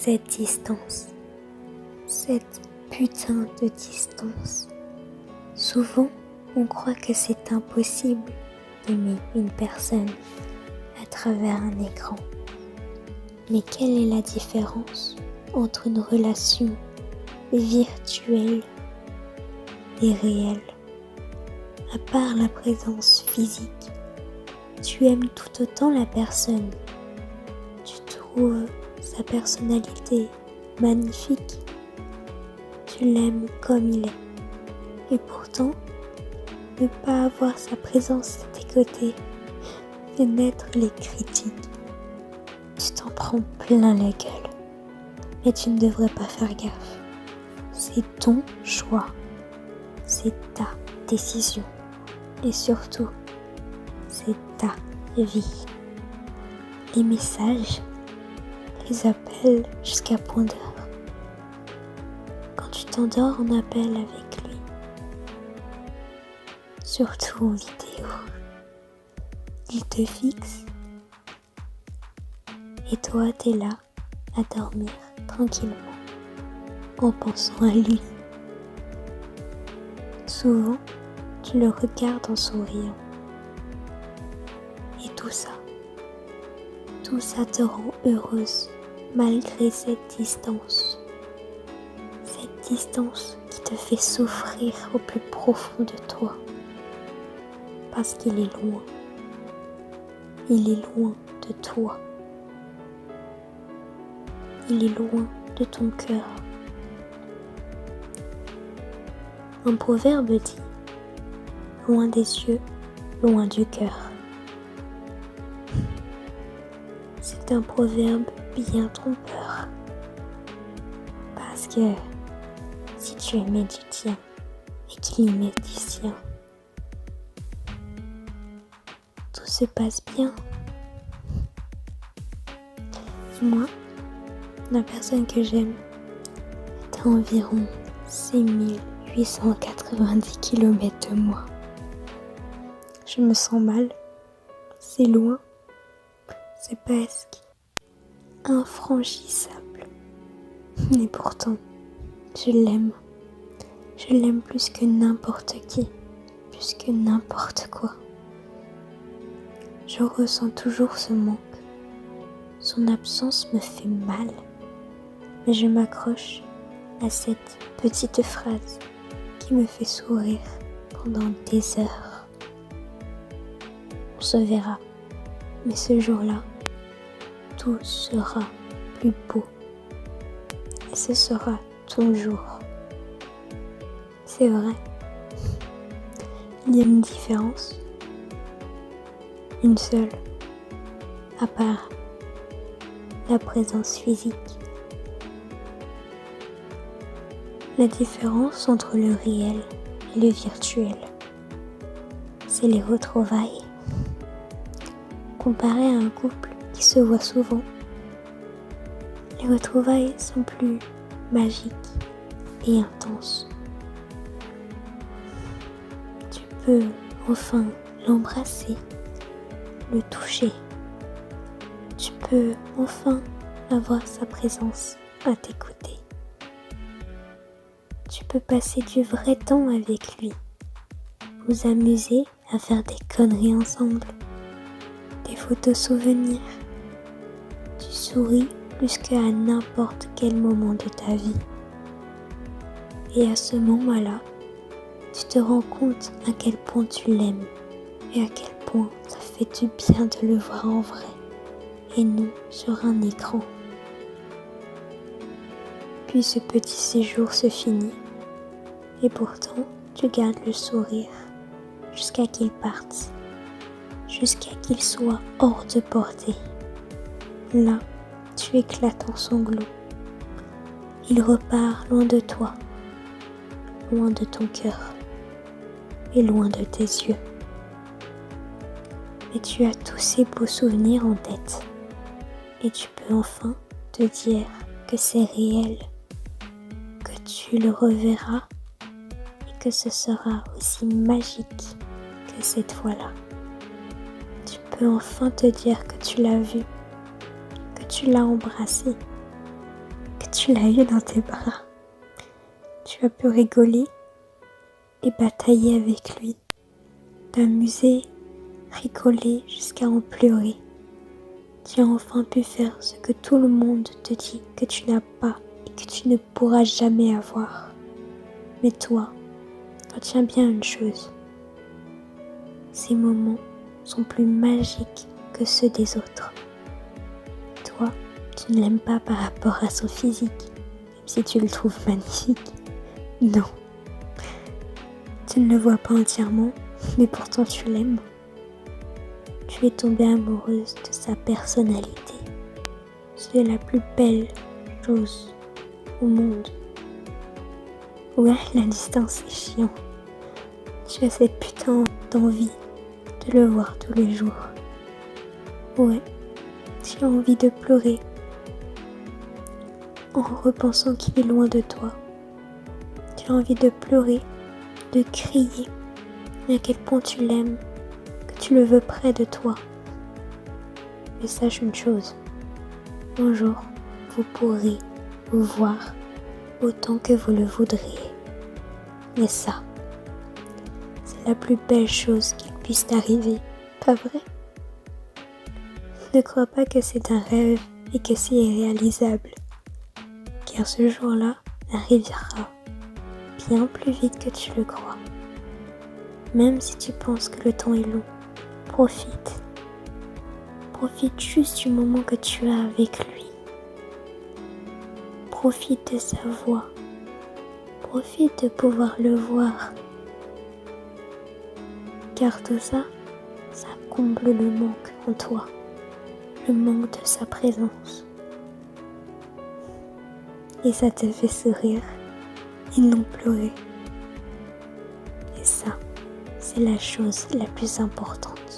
cette distance, cette putain de distance. Souvent, on croit que c'est impossible d'aimer une personne à travers un écran. Mais quelle est la différence entre une relation virtuelle et réelle? À part la présence physique, tu aimes tout autant la personne. Tu trouves sa personnalité magnifique. Tu l'aimes comme il est. Et pourtant, ne pas avoir sa présence à tes côtés fait naître les critiques. Tu t'en prends plein la gueule. Mais tu ne devrais pas faire gaffe. C'est ton choix. C'est ta décision. Et surtout, c'est ta vie. Les messages, les appels jusqu'à point d'heure. Quand tu t'endors en appel avec lui. Surtout en vidéo. Il te fixe. Et toi, t'es là à dormir tranquillement en pensant à lui. Souvent, tu le regardes en souriant. Et tout ça te rend heureuse malgré cette distance. Cette distance qui te fait souffrir au plus profond de toi. Parce qu'il est loin. Il est loin de toi. Il est loin de ton cœur. Un proverbe dit « Loin des yeux, loin du cœur ». C'est un proverbe bien trompeur. Parce que si tu aimais du tien et qu'il aimait du sien, tout se passe bien. Moi, la personne que j'aime est à environ 6890 km de moi. Je me sens mal, c'est loin, c'est presque infranchissable. Mais pourtant, je l'aime. Je l'aime plus que n'importe qui, plus que n'importe quoi. Je ressens toujours ce manque. Son absence me fait mal. Mais je m'accroche à cette petite phrase qui me fait sourire pendant des heures. On se verra, mais ce jour-là, tout sera plus beau. Et ce sera ton jour. C'est vrai. Il y a une différence. Une seule. À part la présence physique. La différence entre le réel et le virtuel, c'est les retrouvailles. Comparé à un couple qui se voit souvent, les retrouvailles sont plus magiques et intenses. Tu peux enfin l'embrasser, le toucher. Tu peux enfin avoir sa présence à tes côtés. Tu peux passer du vrai temps avec lui, vous amuser à faire des conneries ensemble, des photos souvenirs. Tu souris plus qu'à n'importe quel moment de ta vie. Et à ce moment-là, tu te rends compte à quel point tu l'aimes et à quel point ça fait du bien de le voir en vrai et non sur un écran. Puis ce petit séjour se finit. Et pourtant, tu gardes le sourire jusqu'à qu'il parte, jusqu'à qu'il soit hors de portée. Là, tu éclates en sanglots. Il repart loin de toi, loin de ton cœur et loin de tes yeux. Mais tu as tous ces beaux souvenirs en tête et tu peux enfin te dire que c'est réel, que tu le reverras. Que ce sera aussi magique que cette fois-là. Tu peux enfin te dire que tu l'as vu, que tu l'as embrassé, tu l'as eu dans tes bras. Tu as pu rigoler et batailler avec lui, t'amuser, rigoler jusqu'à en pleurer. Tu as enfin pu faire ce que tout le monde te dit que tu n'as pas et que tu ne pourras jamais avoir. Mais toi, retiens bien une chose. Ces moments sont plus magiques que ceux des autres. Toi, tu ne l'aimes pas par rapport à son physique, même si tu le trouves magnifique. Non. Tu ne le vois pas entièrement, mais pourtant tu l'aimes. Tu es tombée amoureuse de sa personnalité. C'est la plus belle chose au monde. Ouais, la distance est chiant. Tu as cette putain d'envie de le voir tous les jours. Ouais, tu as envie de pleurer en repensant qu'il est loin de toi. Tu as envie de pleurer, de crier à quel point tu l'aimes, que tu le veux près de toi. Mais sache une chose, un jour, vous pourrez vous voir autant que vous le voudriez. Et ça, c'est la plus belle chose qui puisse t'arriver, pas vrai? Ne crois pas que c'est un rêve et que c'est irréalisable, car ce jour-là arrivera bien plus vite que tu le crois. Même si tu penses que le temps est long, profite. Profite juste du moment que tu as avec lui. Profite de sa voix. Profite de pouvoir le voir. Car tout ça, ça comble le manque en toi. Le manque de sa présence. Et ça te fait sourire et non pleurer. Et ça, c'est la chose la plus importante.